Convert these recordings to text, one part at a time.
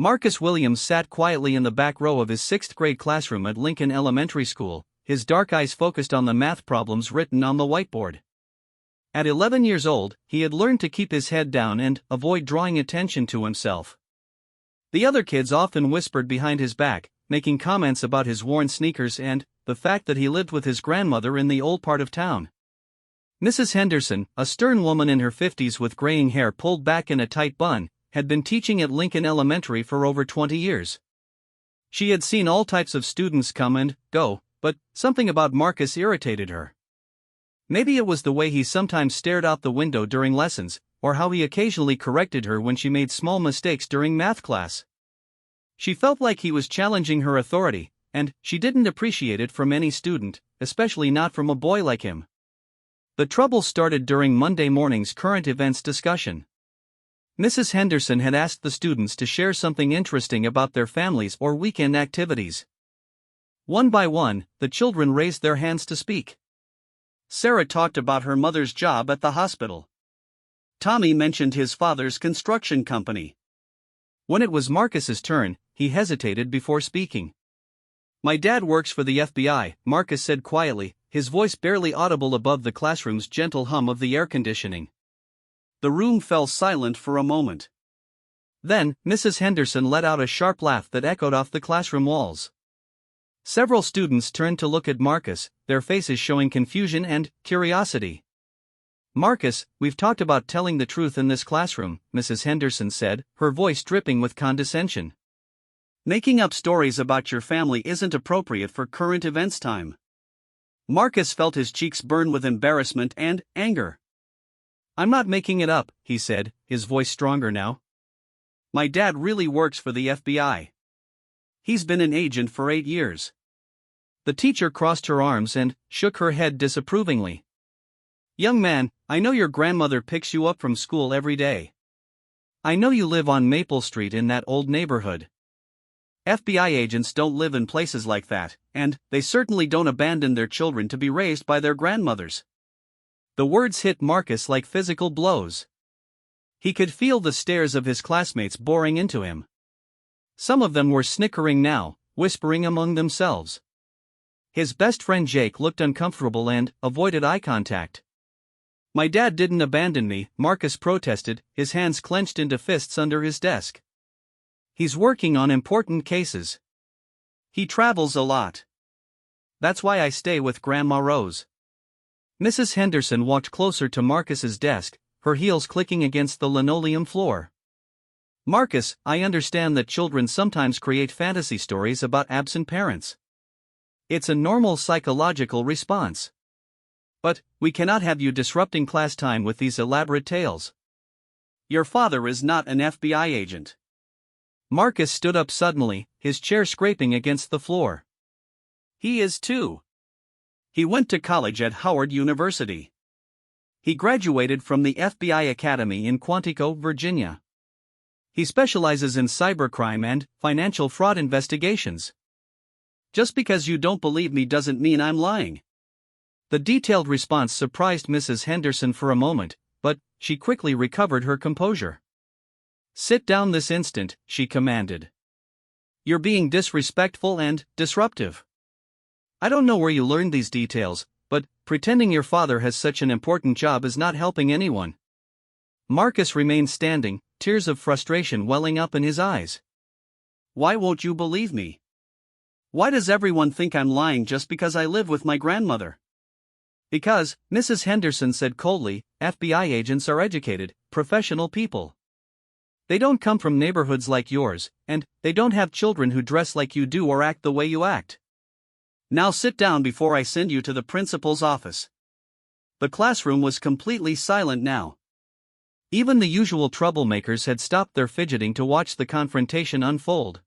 Marcus Williams sat quietly in the back row of his 6th grade classroom at Lincoln Elementary School, his dark eyes focused on the math problems written on the whiteboard. At 11 years old, he had learned to keep his head down and avoid drawing attention to himself. The other kids often whispered behind his back, making comments about his worn sneakers and the fact that he lived with his grandmother in the old part of town. Mrs. Henderson, a stern woman in her 50s with graying hair pulled back in a tight bun, had been teaching at Lincoln Elementary for over 20 years. She had seen all types of students come and go, but something about Marcus irritated her. Maybe it was the way he sometimes stared out the window during lessons, or how he occasionally corrected her when she made small mistakes during math class. She felt like he was challenging her authority, and she didn't appreciate it from any student, especially not from a boy like him. The trouble started during Monday morning's current events discussion. Mrs. Henderson had asked the students to share something interesting about their families or weekend activities. One by one, the children raised their hands to speak. Sarah talked about her mother's job at the hospital. Tommy mentioned his father's construction company. When it was Marcus's turn, he hesitated before speaking. "My dad works for the FBI," Marcus said quietly, his voice barely audible above the classroom's gentle hum of the air conditioning. The room fell silent for a moment. Then, Mrs. Henderson let out a sharp laugh that echoed off the classroom walls. Several students turned to look at Marcus, their faces showing confusion and curiosity. "Marcus, we've talked about telling the truth in this classroom," Mrs. Henderson said, her voice dripping with condescension. "Making up stories about your family isn't appropriate for current events time." Marcus felt his cheeks burn with embarrassment and anger. "I'm not making it up," he said, his voice stronger now. "My dad really works for the FBI. He's been an agent for 8 years. The teacher crossed her arms and shook her head disapprovingly. "Young man, I know your grandmother picks you up from school every day. I know you live on Maple Street in that old neighborhood. FBI agents don't live in places like that, and they certainly don't abandon their children to be raised by their grandmothers." The words hit Marcus like physical blows. He could feel the stares of his classmates boring into him. Some of them were snickering now, whispering among themselves. His best friend Jake looked uncomfortable and avoided eye contact. "My dad didn't abandon me," Marcus protested, his hands clenched into fists under his desk. "He's working on important cases. He travels a lot. That's why I stay with Grandma Rose." Mrs. Henderson walked closer to Marcus's desk, her heels clicking against the linoleum floor. "Marcus, I understand that children sometimes create fantasy stories about absent parents. It's a normal psychological response. But we cannot have you disrupting class time with these elaborate tales. Your father is not an FBI agent." Marcus stood up suddenly, his chair scraping against the floor. "He is too. He went to college at Howard University. He graduated from the FBI Academy in Quantico, Virginia. He specializes in cybercrime and financial fraud investigations. Just because you don't believe me doesn't mean I'm lying." The detailed response surprised Mrs. Henderson for a moment, but she quickly recovered her composure. "Sit down this instant," she commanded. "You're being disrespectful and disruptive. I don't know where you learned these details, but pretending your father has such an important job is not helping anyone." Marcus remained standing, tears of frustration welling up in his eyes. "Why won't you believe me? Why does everyone think I'm lying just because I live with my grandmother?" "Because," Mrs. Henderson said coldly, "FBI agents are educated, professional people. They don't come from neighborhoods like yours, and they don't have children who dress like you do or act the way you act. Now sit down before I send you to the principal's office." The classroom was completely silent now. Even the usual troublemakers had stopped their fidgeting to watch the confrontation unfold.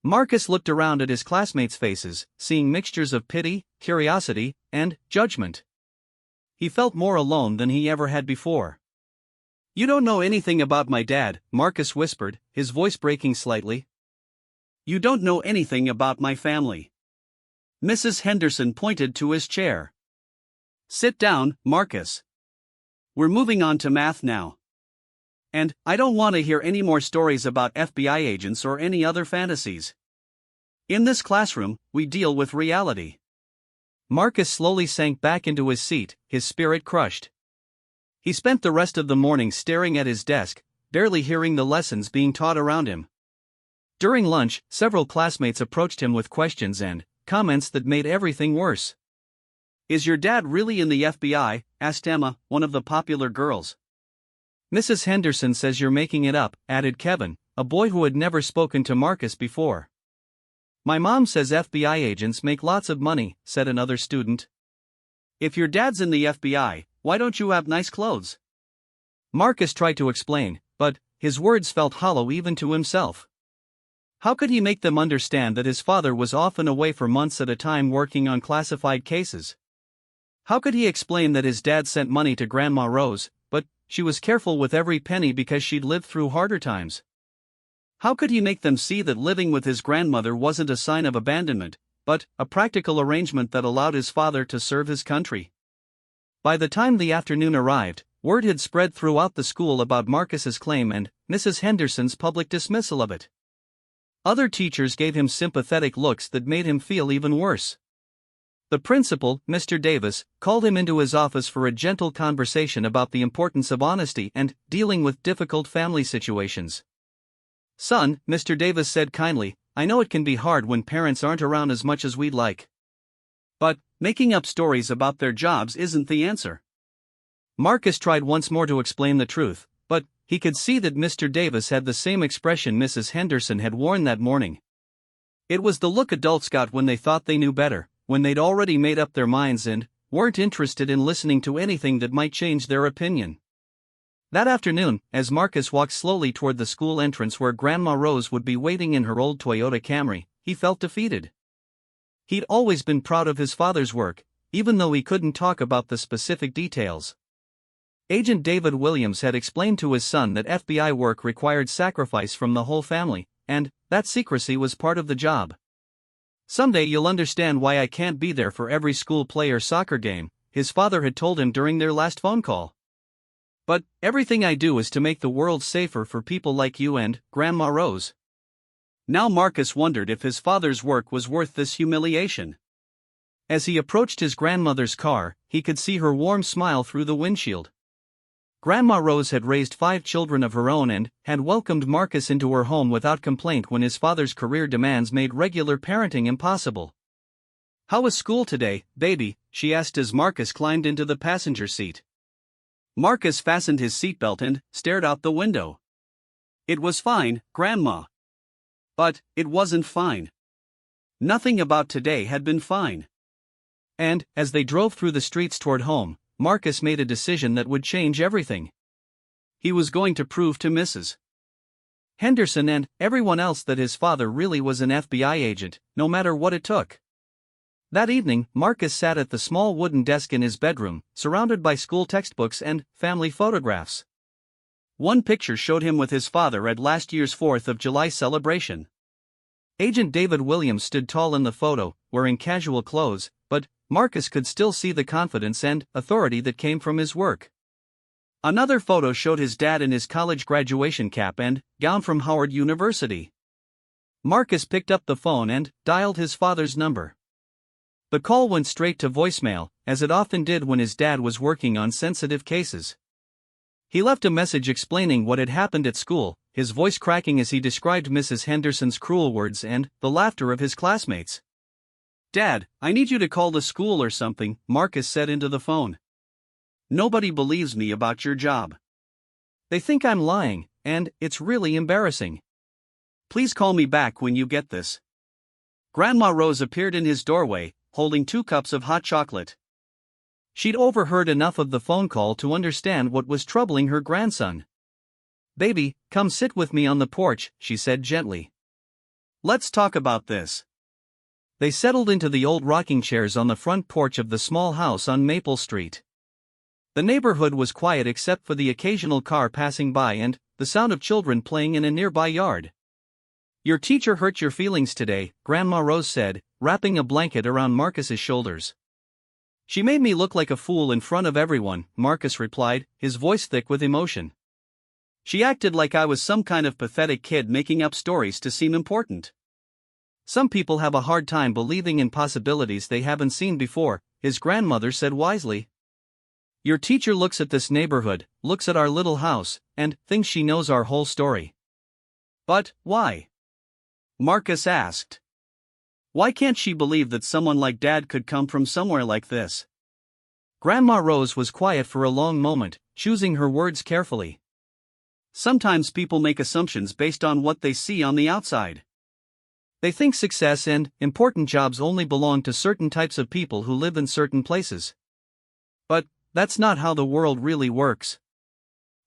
Marcus looked around at his classmates' faces, seeing mixtures of pity, curiosity, and judgment. He felt more alone than he ever had before. "You don't know anything about my dad," Marcus whispered, his voice breaking slightly. "You don't know anything about my family." Mrs. Henderson pointed to his chair. "Sit down, Marcus. We're moving on to math now." And I don't want to hear any more stories about FBI agents or any other fantasies. In this classroom, we deal with reality. Marcus slowly sank back into his seat, his spirit crushed. He spent the rest of the morning staring at his desk, barely hearing the lessons being taught around him. During lunch, several classmates approached him with questions and comments that made everything worse. "Is your dad really in the FBI?" asked Emma, one of the popular girls. "Mrs. Henderson says you're making it up," added Kevin, a boy who had never spoken to Marcus before. "My mom says FBI agents make lots of money," said another student. "If your dad's in the FBI, why don't you have nice clothes?" Marcus tried to explain, but his words felt hollow even to himself. How could he make them understand that his father was often away for months at a time working on classified cases? How could he explain that his dad sent money to Grandma Rose, but she was careful with every penny because she'd lived through harder times? How could he make them see that living with his grandmother wasn't a sign of abandonment, but a practical arrangement that allowed his father to serve his country? By the time the afternoon arrived, word had spread throughout the school about Marcus's claim and Mrs. Henderson's public dismissal of it. Other teachers gave him sympathetic looks that made him feel even worse. The principal, Mr. Davis, called him into his office for a gentle conversation about the importance of honesty and dealing with difficult family situations. "Son," Mr. Davis said kindly, "I know it can be hard when parents aren't around as much as we'd like. But making up stories about their jobs isn't the answer." Marcus tried once more to explain the truth, but he could see that Mr. Davis had the same expression Mrs. Henderson had worn that morning. It was the look adults got when they thought they knew better, when they'd already made up their minds and weren't interested in listening to anything that might change their opinion. That afternoon, as Marcus walked slowly toward the school entrance where Grandma Rose would be waiting in her old Toyota Camry, he felt defeated. He'd always been proud of his father's work, even though he couldn't talk about the specific details. Agent David Williams had explained to his son that FBI work required sacrifice from the whole family, and that secrecy was part of the job. "Someday you'll understand why I can't be there for every school play or soccer game," his father had told him during their last phone call. "But everything I do is to make the world safer for people like you and Grandma Rose." Now Marcus wondered if his father's work was worth this humiliation. As he approached his grandmother's car, he could see her warm smile through the windshield. Grandma Rose had raised 5 children of her own and had welcomed Marcus into her home without complaint when his father's career demands made regular parenting impossible. "How was school today, baby?" she asked as Marcus climbed into the passenger seat. Marcus fastened his seatbelt and stared out the window. "It was fine, Grandma." But it wasn't fine. Nothing about today had been fine. And, as they drove through the streets toward home, Marcus made a decision that would change everything. He was going to prove to Mrs. Henderson and everyone else that his father really was an FBI agent, no matter what it took. That evening, Marcus sat at the small wooden desk in his bedroom, surrounded by school textbooks and family photographs. One picture showed him with his father at last year's 4th of July celebration. Agent David Williams stood tall in the photo, wearing casual clothes, but Marcus could still see the confidence and authority that came from his work. Another photo showed his dad in his college graduation cap and gown from Howard University. Marcus picked up the phone and dialed his father's number. The call went straight to voicemail, as it often did when his dad was working on sensitive cases. He left a message explaining what had happened at school, his voice cracking as he described Mrs. Henderson's cruel words and the laughter of his classmates. "Dad, I need you to call the school or something," Marcus said into the phone. "Nobody believes me about your job. They think I'm lying, and it's really embarrassing. Please call me back when you get this." Grandma Rose appeared in his doorway, holding 2 cups of hot chocolate. She'd overheard enough of the phone call to understand what was troubling her grandson. "Baby, come sit with me on the porch," she said gently. "Let's talk about this." They settled into the old rocking chairs on the front porch of the small house on Maple Street. The neighborhood was quiet except for the occasional car passing by and the sound of children playing in a nearby yard. "Your teacher hurt your feelings today," Grandma Rose said, wrapping a blanket around Marcus's shoulders. "She made me look like a fool in front of everyone," Marcus replied, his voice thick with emotion. She acted like I was some kind of pathetic kid making up stories to seem important. Some people have a hard time believing in possibilities they haven't seen before, his grandmother said wisely. Your teacher looks at this neighborhood, looks at our little house, and thinks she knows our whole story. But why? Marcus asked. Why can't she believe that someone like Dad could come from somewhere like this? Grandma Rose was quiet for a long moment, choosing her words carefully. Sometimes people make assumptions based on what they see on the outside. They think success and important jobs only belong to certain types of people who live in certain places. But that's not how the world really works.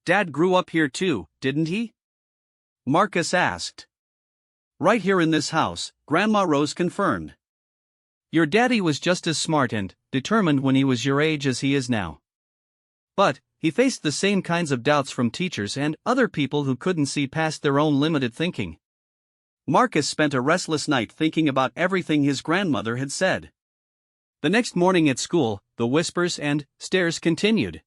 Dad grew up here too, didn't he? Marcus asked. Right here in this house, Grandma Rose confirmed. Your daddy was just as smart and determined when he was your age as he is now. But he faced the same kinds of doubts from teachers and other people who couldn't see past their own limited thinking. Marcus spent a restless night thinking about everything his grandmother had said. The next morning at school, the whispers and stares continued.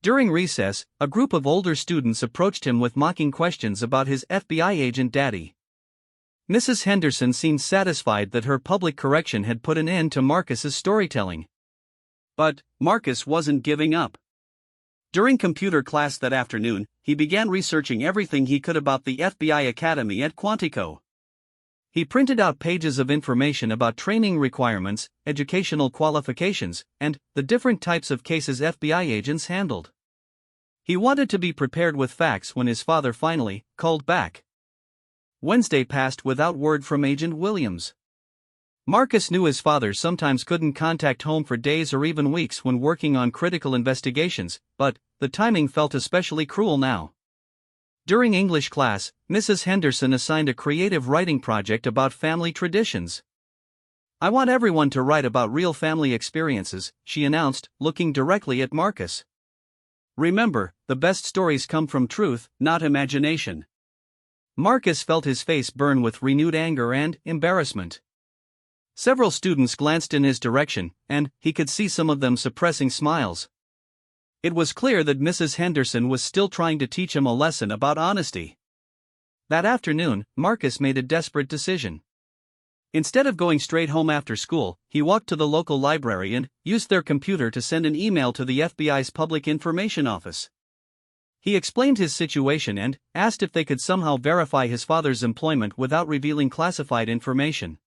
During recess, a group of older students approached him with mocking questions about his FBI agent daddy. Mrs. Henderson seemed satisfied that her public correction had put an end to Marcus's storytelling. But Marcus wasn't giving up. During computer class that afternoon, he began researching everything he could about the FBI Academy at Quantico. He printed out pages of information about training requirements, educational qualifications, and the different types of cases FBI agents handled. He wanted to be prepared with facts when his father finally called back. Wednesday passed without word from Agent Williams. Marcus knew his father sometimes couldn't contact home for days or even weeks when working on critical investigations, but the timing felt especially cruel now. During English class, Mrs. Henderson assigned a creative writing project about family traditions. I want everyone to write about real family experiences, she announced, looking directly at Marcus. Remember, the best stories come from truth, not imagination. Marcus felt his face burn with renewed anger and embarrassment. Several students glanced in his direction, and he could see some of them suppressing smiles. It was clear that Mrs. Henderson was still trying to teach him a lesson about honesty. That afternoon, Marcus made a desperate decision. Instead of going straight home after school, he walked to the local library and used their computer to send an email to the FBI's Public Information Office. He explained his situation and asked if they could somehow verify his father's employment without revealing classified information.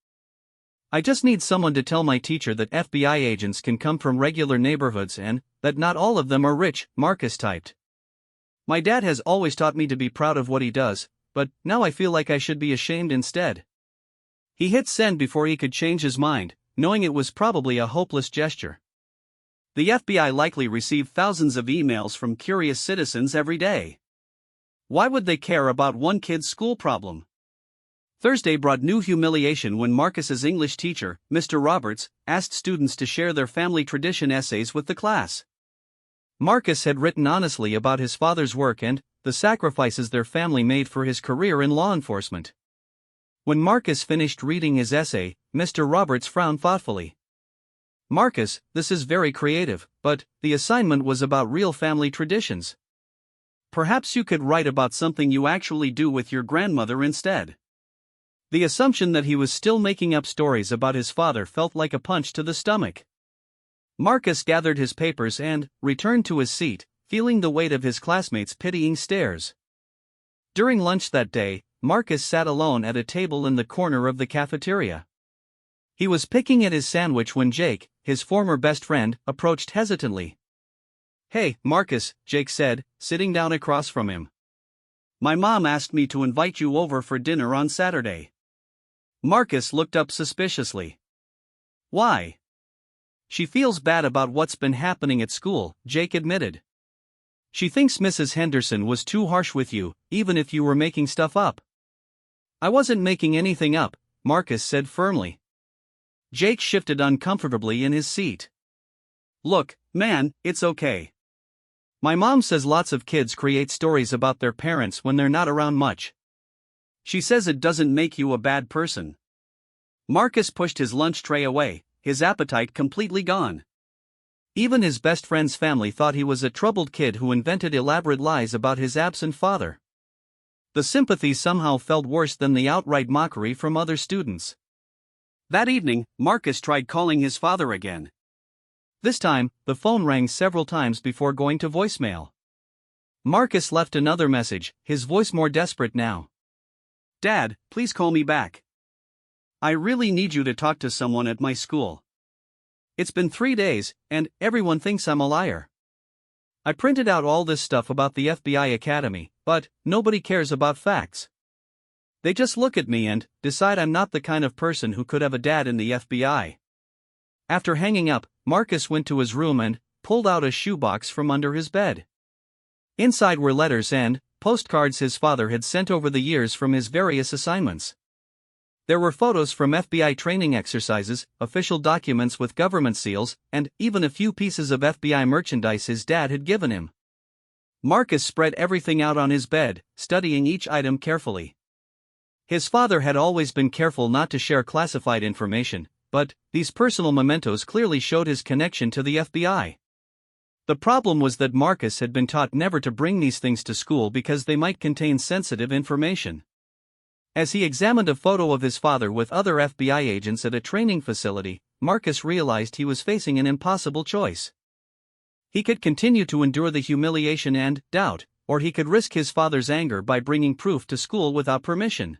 I just need someone to tell my teacher that FBI agents can come from regular neighborhoods and that not all of them are rich, Marcus typed. My dad has always taught me to be proud of what he does, but now I feel like I should be ashamed instead. He hit send before he could change his mind, knowing it was probably a hopeless gesture. The FBI likely received thousands of emails from curious citizens every day. Why would they care about one kid's school problem? Thursday brought new humiliation when Marcus's English teacher, Mr. Roberts, asked students to share their family tradition essays with the class. Marcus had written honestly about his father's work and the sacrifices their family made for his career in law enforcement. When Marcus finished reading his essay, Mr. Roberts frowned thoughtfully. Marcus, this is very creative, but the assignment was about real family traditions. Perhaps you could write about something you actually do with your grandmother instead. The assumption that he was still making up stories about his father felt like a punch to the stomach. Marcus gathered his papers and returned to his seat, feeling the weight of his classmates' pitying stares. During lunch that day, Marcus sat alone at a table in the corner of the cafeteria. He was picking at his sandwich when Jake, his former best friend, approached hesitantly. Hey, Marcus, Jake said, sitting down across from him. My mom asked me to invite you over for dinner on Saturday. Marcus looked up suspiciously. Why? She feels bad about what's been happening at school, Jake admitted. She thinks Mrs. Henderson was too harsh with you, even if you were making stuff up. I wasn't making anything up, Marcus said firmly. Jake shifted uncomfortably in his seat. Look, man, it's okay. My mom says lots of kids create stories about their parents when they're not around much. She says it doesn't make you a bad person. Marcus pushed his lunch tray away, his appetite completely gone. Even his best friend's family thought he was a troubled kid who invented elaborate lies about his absent father. The sympathy somehow felt worse than the outright mockery from other students. That evening, Marcus tried calling his father again. This time, the phone rang several times before going to voicemail. Marcus left another message, his voice more desperate now. "Dad, please call me back. I really need you to talk to someone at my school. It's been 3 days, and everyone thinks I'm a liar. I printed out all this stuff about the FBI Academy, but nobody cares about facts. They just look at me and decide I'm not the kind of person who could have a dad in the FBI." After hanging up, Marcus went to his room and pulled out a shoebox from under his bed. Inside were letters and postcards his father had sent over the years from his various assignments. There were photos from FBI training exercises, official documents with government seals, and even a few pieces of FBI merchandise his dad had given him. Marcus spread everything out on his bed, studying each item carefully. His father had always been careful not to share classified information, but these personal mementos clearly showed his connection to the FBI. The problem was that Marcus had been taught never to bring these things to school because they might contain sensitive information. As he examined a photo of his father with other FBI agents at a training facility, Marcus realized he was facing an impossible choice. He could continue to endure the humiliation and doubt, or he could risk his father's anger by bringing proof to school without permission.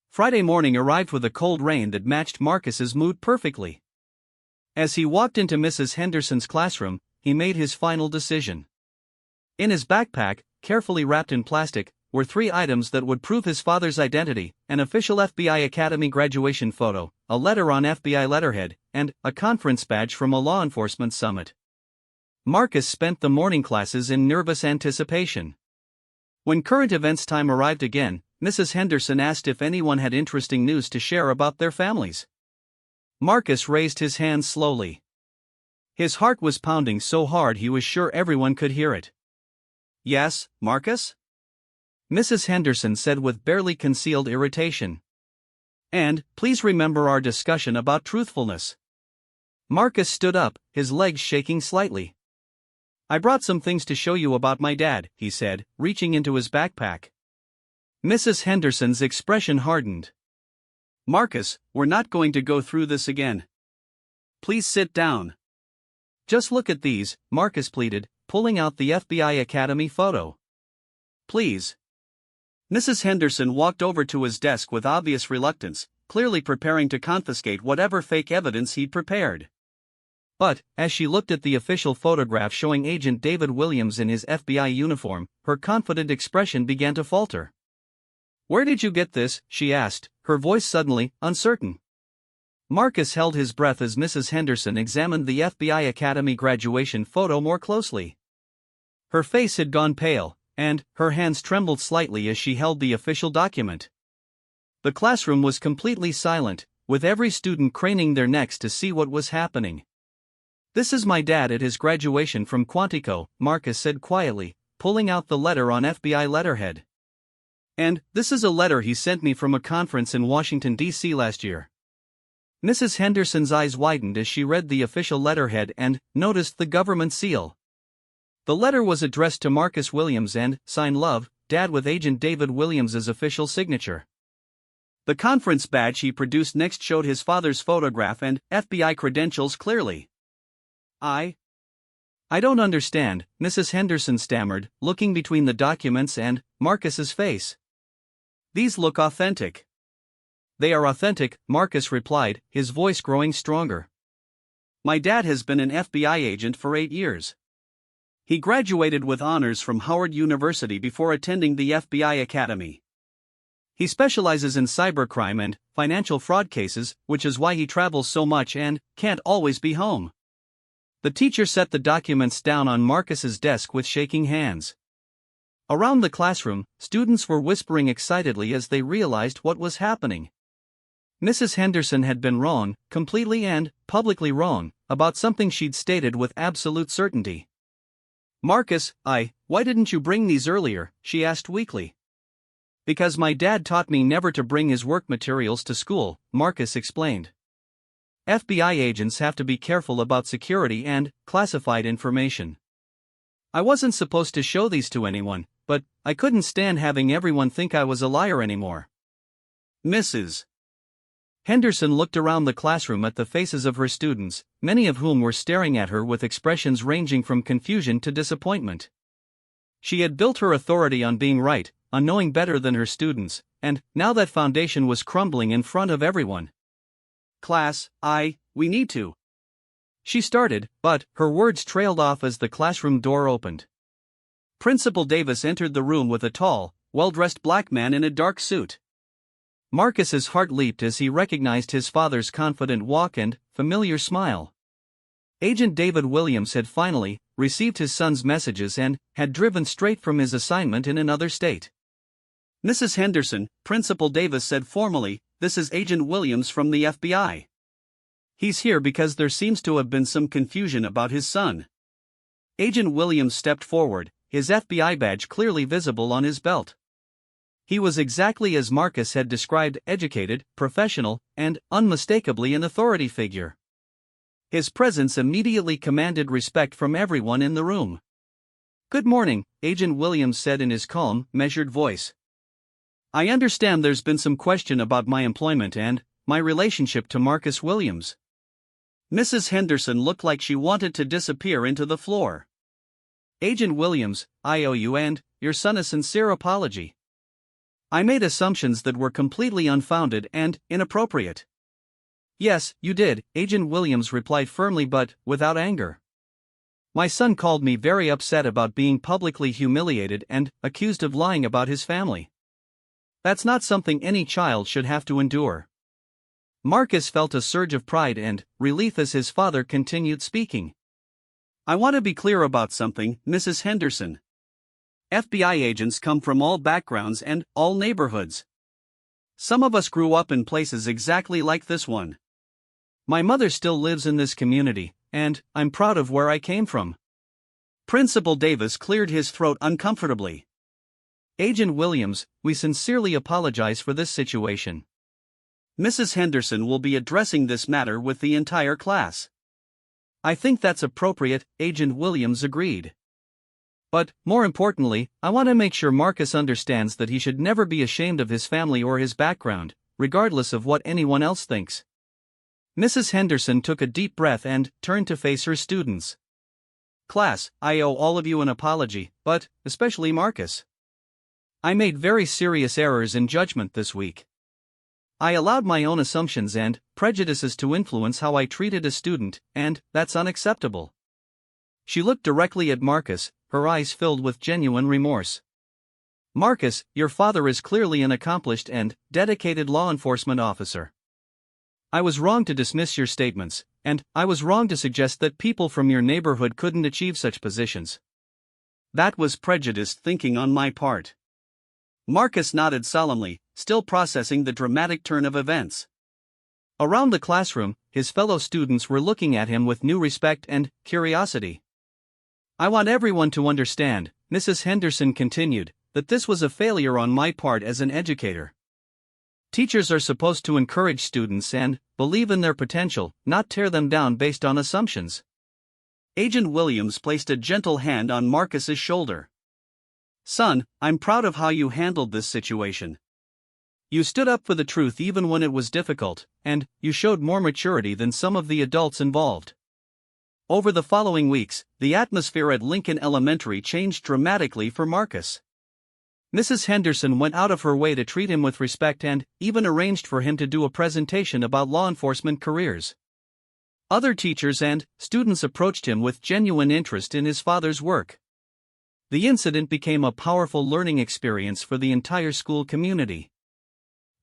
Friday morning arrived with a cold rain that matched Marcus's mood perfectly. As he walked into Mrs. Henderson's classroom, he made his final decision. In his backpack, carefully wrapped in plastic, were 3 items that would prove his father's identity: an official FBI Academy graduation photo, a letter on FBI letterhead, and a conference badge from a law enforcement summit. Marcus spent the morning classes in nervous anticipation. When current events time arrived again, Mrs. Henderson asked if anyone had interesting news to share about their families. Marcus raised his hand slowly. His heart was pounding so hard he was sure everyone could hear it. "Yes, Marcus?" Mrs. Henderson said with barely concealed irritation. "And please remember our discussion about truthfulness." Marcus stood up, his legs shaking slightly. "I brought some things to show you about my dad," he said, reaching into his backpack. Mrs. Henderson's expression hardened. "Marcus, we're not going to go through this again. Please sit down." "Just look at these," Marcus pleaded, pulling out the FBI Academy photo. "Please." Mrs. Henderson walked over to his desk with obvious reluctance, clearly preparing to confiscate whatever fake evidence he'd prepared. But, as she looked at the official photograph showing Agent David Williams in his FBI uniform, her confident expression began to falter. "Where did you get this?" she asked, her voice suddenly uncertain. Marcus held his breath as Mrs. Henderson examined the FBI Academy graduation photo more closely. Her face had gone pale, and her hands trembled slightly as she held the official document. The classroom was completely silent, with every student craning their necks to see what was happening. "This is my dad at his graduation from Quantico," Marcus said quietly, pulling out the letter on FBI letterhead. "And this is a letter he sent me from a conference in Washington, D.C. last year." Mrs. Henderson's eyes widened as she read the official letterhead and noticed the government seal. The letter was addressed to Marcus Williams and signed "Love, Dad" with Agent David Williams's official signature. The conference badge he produced next showed his father's photograph and FBI credentials clearly. I don't understand," Mrs. Henderson stammered, looking between the documents and Marcus's face. "These look authentic." "They are authentic," Marcus replied, his voice growing stronger. "My dad has been an FBI agent for 8 years. He graduated with honors from Howard University before attending the FBI Academy. He specializes in cybercrime and financial fraud cases, which is why he travels so much and can't always be home." The teacher set the documents down on Marcus's desk with shaking hands. Around the classroom, students were whispering excitedly as they realized what was happening. Mrs. Henderson had been wrong, completely and publicly wrong, about something she'd stated with absolute certainty. "Marcus, why didn't you bring these earlier?" she asked weakly. "Because my dad taught me never to bring his work materials to school," Marcus explained. FBI agents have to be careful about security and classified information. I wasn't supposed to show these to anyone, but I couldn't stand having everyone think I was a liar anymore. Mrs. Henderson looked around the classroom at the faces of her students, many of whom were staring at her with expressions ranging from confusion to disappointment. She had built her authority on being right, on knowing better than her students, and now that foundation was crumbling in front of everyone. Class, we need to. She started, but her words trailed off as the classroom door opened. Principal Davis entered the room with a tall, well-dressed black man in a dark suit. Marcus's heart leaped as he recognized his father's confident walk and familiar smile. Agent David Williams had finally received his son's messages and had driven straight from his assignment in another state. Mrs. Henderson, Principal Davis said formally, "This is Agent Williams from the FBI. He's here because there seems to have been some confusion about his son." Agent Williams stepped forward, his FBI badge clearly visible on his belt. He was exactly as Marcus had described: educated, professional, and unmistakably an authority figure. His presence immediately commanded respect from everyone in the room. "Good morning," Agent Williams said in his calm, measured voice. "I understand there's been some question about my employment and my relationship to Marcus Williams." Mrs. Henderson looked like she wanted to disappear into the floor. "Agent Williams, I owe you and your son a sincere apology. I made assumptions that were completely unfounded and inappropriate." "Yes, you did," Agent Williams replied firmly but without anger. "My son called me very upset about being publicly humiliated and accused of lying about his family. That's not something any child should have to endure." Marcus felt a surge of pride and relief as his father continued speaking. "I want to be clear about something, Mrs. Henderson. FBI agents come from all backgrounds and all neighborhoods. Some of us grew up in places exactly like this one. My mother still lives in this community, and I'm proud of where I came from." Principal Davis cleared his throat uncomfortably. "Agent Williams, we sincerely apologize for this situation. Mrs. Henderson will be addressing this matter with the entire class." "I think that's appropriate," Agent Williams agreed. "But, more importantly, I want to make sure Marcus understands that he should never be ashamed of his family or his background, regardless of what anyone else thinks." Mrs. Henderson took a deep breath and turned to face her students. "Class, I owe all of you an apology, but especially Marcus. I made very serious errors in judgment this week. I allowed my own assumptions and prejudices to influence how I treated a student, and that's unacceptable." She looked directly at Marcus, her eyes filled with genuine remorse. "Marcus, your father is clearly an accomplished and dedicated law enforcement officer. I was wrong to dismiss your statements, and I was wrong to suggest that people from your neighborhood couldn't achieve such positions. That was prejudiced thinking on my part." Marcus nodded solemnly, still processing the dramatic turn of events. Around the classroom, his fellow students were looking at him with new respect and curiosity. "I want everyone to understand," Mrs. Henderson continued, "that this was a failure on my part as an educator. Teachers are supposed to encourage students and believe in their potential, not tear them down based on assumptions." Agent Williams placed a gentle hand on Marcus's shoulder. "Son, I'm proud of how you handled this situation. You stood up for the truth even when it was difficult, and you showed more maturity than some of the adults involved." Over the following weeks, the atmosphere at Lincoln Elementary changed dramatically for Marcus. Mrs. Henderson went out of her way to treat him with respect and even arranged for him to do a presentation about law enforcement careers. Other teachers and students approached him with genuine interest in his father's work. The incident became a powerful learning experience for the entire school community.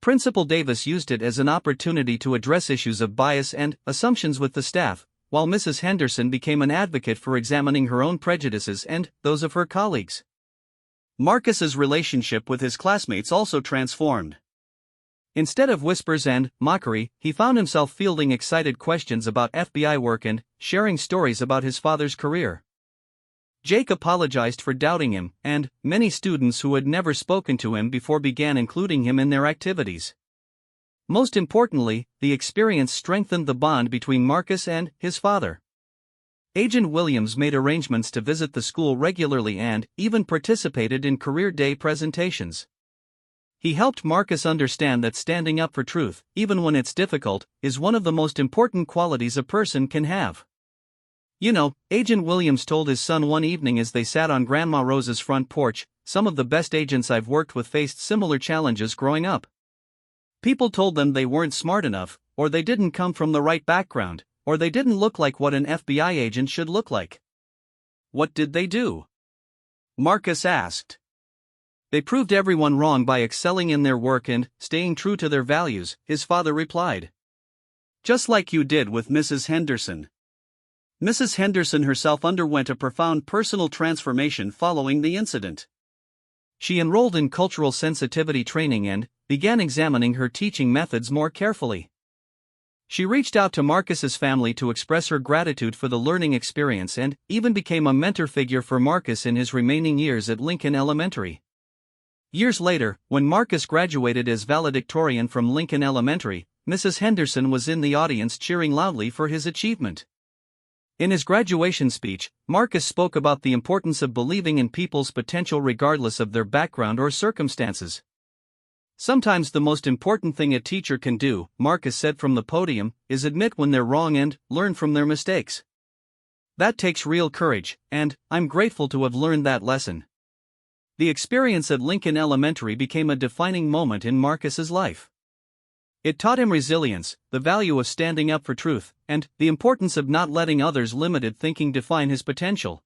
Principal Davis used it as an opportunity to address issues of bias and assumptions with the staff, while Mrs. Henderson became an advocate for examining her own prejudices and those of her colleagues. Marcus's relationship with his classmates also transformed. Instead of whispers and mockery, he found himself fielding excited questions about FBI work and sharing stories about his father's career. Jake apologized for doubting him, and many students who had never spoken to him before began including him in their activities. Most importantly, the experience strengthened the bond between Marcus and his father. Agent Williams made arrangements to visit the school regularly and even participated in career day presentations. He helped Marcus understand that standing up for truth, even when it's difficult, is one of the most important qualities a person can have. You know, Agent Williams told his son one evening as they sat on Grandma Rose's front porch, some of the best agents I've worked with faced similar challenges growing up. People told them they weren't smart enough, or they didn't come from the right background, or they didn't look like what an FBI agent should look like. What did they do? Marcus asked. They proved everyone wrong by excelling in their work and staying true to their values, his father replied. Just like you did with Mrs. Henderson. Mrs. Henderson herself underwent a profound personal transformation following the incident. She enrolled in cultural sensitivity training and began examining her teaching methods more carefully. She reached out to Marcus's family to express her gratitude for the learning experience and even became a mentor figure for Marcus in his remaining years at Lincoln Elementary. Years later, when Marcus graduated as valedictorian from Lincoln Elementary, Mrs. Henderson was in the audience cheering loudly for his achievement. In his graduation speech, Marcus spoke about the importance of believing in people's potential regardless of their background or circumstances. Sometimes the most important thing a teacher can do, Marcus said from the podium, is admit when they're wrong and learn from their mistakes. That takes real courage, and I'm grateful to have learned that lesson. The experience at Lincoln Elementary became a defining moment in Marcus's life. It taught him resilience, the value of standing up for truth, and the importance of not letting others' limited thinking define his potential.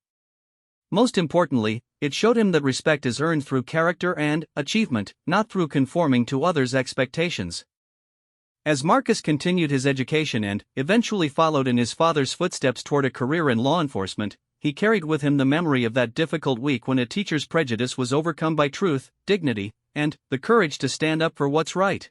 Most importantly, it showed him that respect is earned through character and achievement, not through conforming to others' expectations. As Marcus continued his education and eventually followed in his father's footsteps toward a career in law enforcement, he carried with him the memory of that difficult week when a teacher's prejudice was overcome by truth, dignity, and the courage to stand up for what's right.